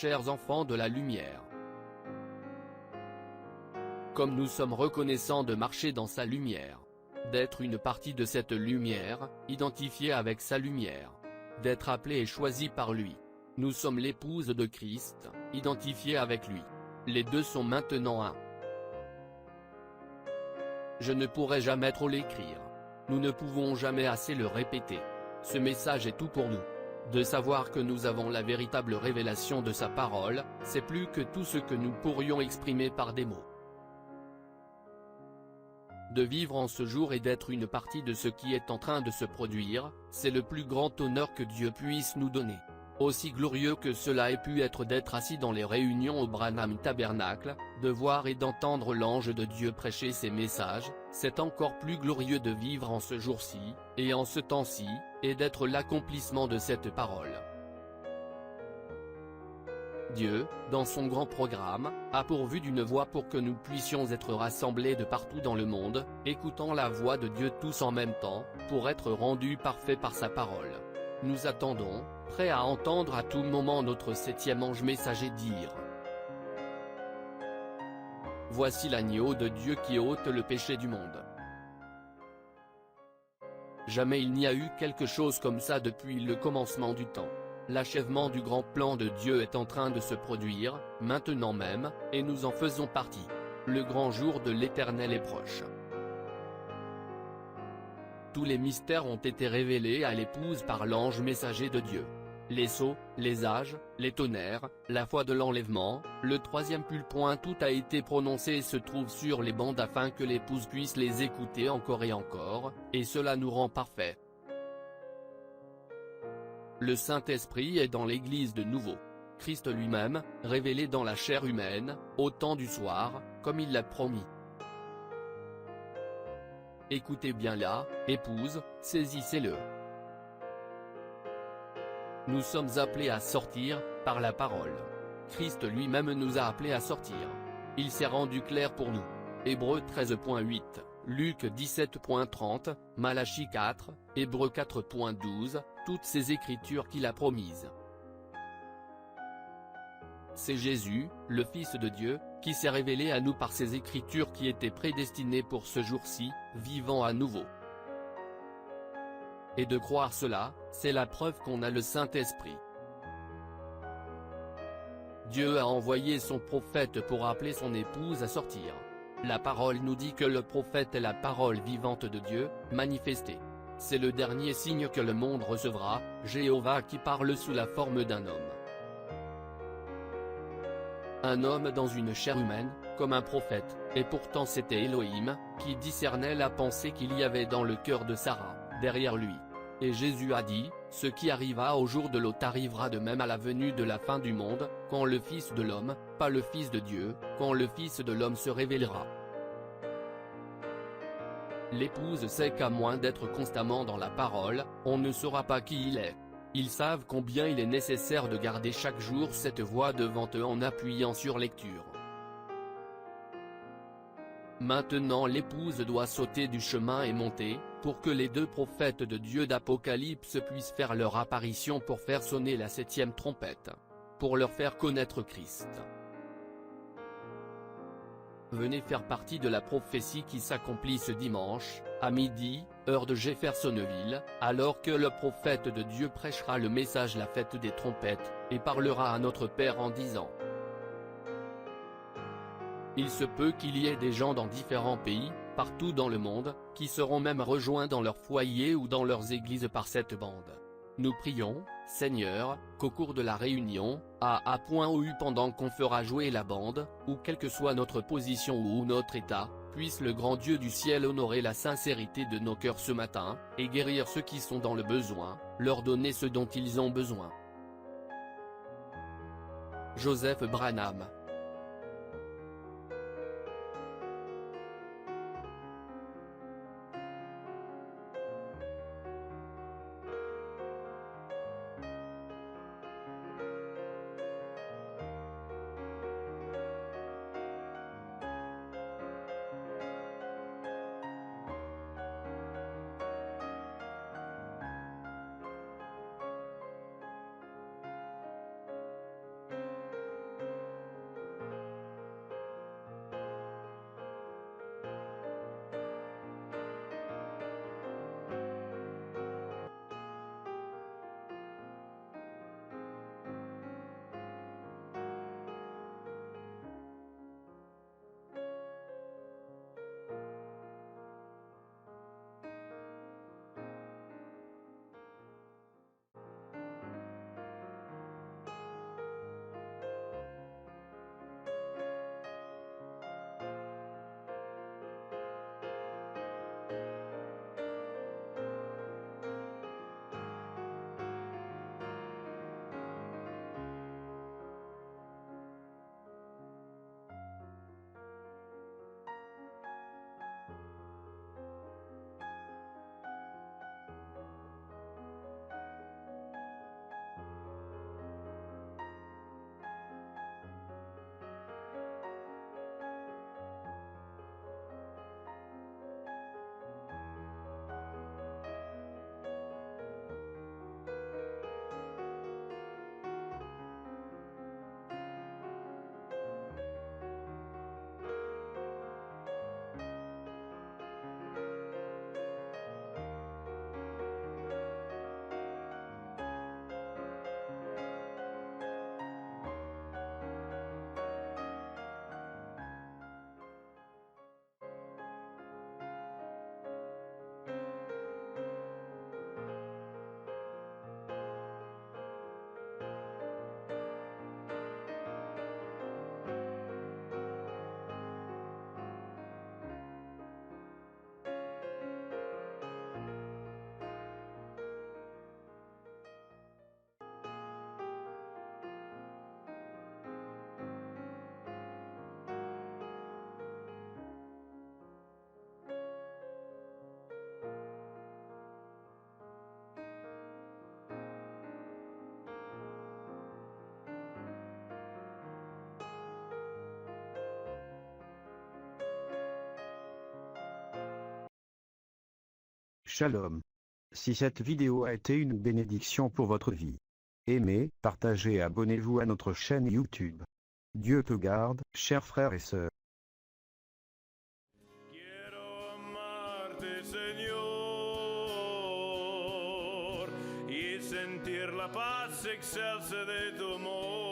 chers enfants de la lumière. Comme nous sommes reconnaissants de marcher dans sa lumière, d'être une partie de cette lumière, identifiée avec sa lumière, d'être appelés et choisis par lui. Nous sommes l'épouse de Christ, identifiée avec lui. Les deux sont maintenant un. Je ne pourrai jamais trop l'écrire. Nous ne pouvons jamais assez le répéter. Ce message est tout pour nous. De savoir que nous avons la véritable révélation de sa parole, c'est plus que tout ce que nous pourrions exprimer par des mots. De vivre en ce jour et d'être une partie de ce qui est en train de se produire, c'est le plus grand honneur que Dieu puisse nous donner. Aussi glorieux que cela ait pu être d'être assis dans les réunions au Branham Tabernacle, de voir et d'entendre l'ange de Dieu prêcher ses messages, c'est encore plus glorieux de vivre en ce jour-ci, et en ce temps-ci, et d'être l'accomplissement de cette parole. Dieu, dans son grand programme, a pourvu d'une voie pour que nous puissions être rassemblés de partout dans le monde, écoutant la voix de Dieu tous en même temps, pour être rendus parfaits par sa parole. Nous attendons, prêts à entendre à tout moment notre septième ange messager dire: Voici l'agneau de Dieu qui ôte le péché du monde. Jamais il n'y a eu quelque chose comme ça depuis le commencement du temps. L'achèvement du grand plan de Dieu est en train de se produire, maintenant même, et nous en faisons partie. Le grand jour de l'Éternel est proche. Tous les mystères ont été révélés à l'épouse par l'ange messager de Dieu. Les sceaux, les âges, les tonnerres, la foi de l'enlèvement, le troisième point, tout a été prononcé et se trouve sur les bandes afin que l'épouse puisse les écouter encore et encore, et cela nous rend parfaits. Le Saint-Esprit est dans l'Église de nouveau. Christ lui-même, révélé dans la chair humaine, au temps du soir, comme il l'a promis. Écoutez bien là, épouse, saisissez-le. Nous sommes appelés à sortir, par la parole. Christ lui-même nous a appelés à sortir. Il s'est rendu clair pour nous. Hébreux 13.8, Luc 17.30, Malachie 4, Hébreux 4.12, toutes ces écritures qu'il a promises. C'est Jésus, le Fils de Dieu, qui s'est révélé à nous par ces écritures qui étaient prédestinées pour ce jour-ci, vivant à nouveau. Et de croire cela, c'est la preuve qu'on a le Saint-Esprit. Dieu a envoyé son prophète pour appeler son épouse à sortir. La parole nous dit que le prophète est la parole vivante de Dieu, manifestée. C'est le dernier signe que le monde recevra, Jéhovah qui parle sous la forme d'un homme. Un homme dans une chair humaine, comme un prophète, et pourtant c'était Elohim, qui discernait la pensée qu'il y avait dans le cœur de Sarah, derrière lui. Et Jésus a dit, ce qui arriva au jour de Lot arrivera de même à la venue de la fin du monde, quand le Fils de l'homme, pas le Fils de Dieu, quand le Fils de l'homme se révélera. L'épouse sait qu'à moins d'être constamment dans la parole, on ne saura pas qui il est. Ils savent combien il est nécessaire de garder chaque jour cette voix devant eux en appuyant sur lecture. Maintenant l'épouse doit sauter du chemin et monter, pour que les deux prophètes de Dieu d'Apocalypse puissent faire leur apparition pour faire sonner la septième trompette. Pour leur faire connaître Christ. Venez faire partie de la prophétie qui s'accomplit ce dimanche, à midi, heure de Jeffersonville, alors que le prophète de Dieu prêchera le message la fête des trompettes, et parlera à notre Père en disant: Il se peut qu'il y ait des gens dans différents pays, partout dans le monde, qui seront même rejoints dans leur foyer ou dans leurs églises par cette bande. Nous prions, Seigneur, qu'au cours de la réunion, à.ou pendant qu'on fera jouer la bande, ou quelle que soit notre position ou notre état, puisse le grand Dieu du ciel honorer la sincérité de nos cœurs ce matin, et guérir ceux qui sont dans le besoin, leur donner ce dont ils ont besoin. Joseph Branham. Shalom. Si cette vidéo a été une bénédiction pour votre vie, aimez, partagez et abonnez-vous à notre chaîne YouTube. Dieu te garde, chers frères et sœurs. Quiero amarte, Señor, y sentir la paz excelsa de tu amor.